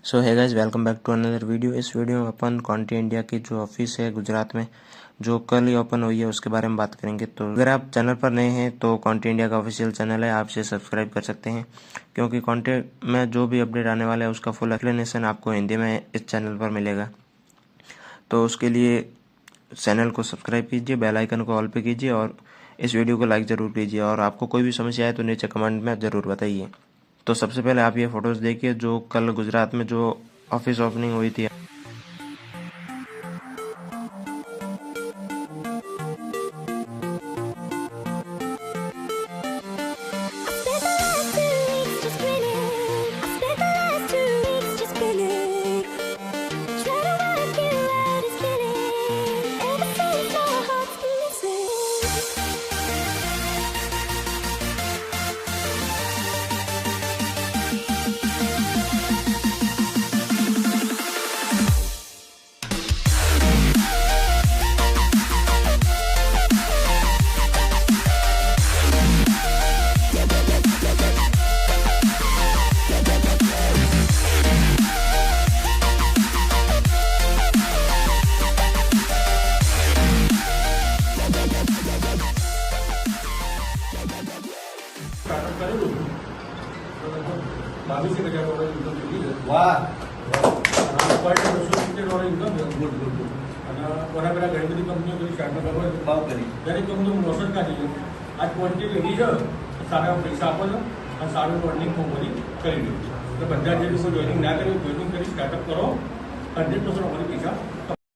So hey guys, welcome back to another video. इस वीडियो में अपन कॉन्टी इंडिया की जो ऑफिस है गुजरात में, जो कल ही ओपन हुई है, उसके बारे में बात करेंगे। तो अगर आप चैनल पर नए हैं तो कॉन्टी इंडिया का ऑफिशियल चैनल है, आप इसे सब्सक्राइब कर सकते हैं, क्योंकि कॉन्टी में जो भी अपडेट आने वाला है उसका फुल एक्सप्लेनेशन आपको हिंदी में इस चैनल पर मिलेगा। तो उसके लिए चैनल को सब्सक्राइब कीजिए, बेल आइकन को ऑल पे कीजिए और इस वीडियो को लाइक ज़रूर कीजिए। और आपको कोई भी समस्या आए तो नीचे कमेंट में ज़रूर बताइए। तो सबसे पहले आप ये फ़ोटोज़ देखिए जो कल गुजरात में जो ऑफिस ओपनिंग हुई थी। वाह घणी बधी कंपनीओ स्टार्टअप भाव करी दरेक कंपनी प्रोसेस काढी आज क्वॉन्टिटी રેડી છે સારા પૈસા આપો છો અને સારું અર્નિંગ કંપની કરી દો તો બધા જે લોકો જોઈનિંગ ના કર્યું જોઈનિંગ કરી સ્ટાર્ટઅપ કરો 100% અમારી પૈસા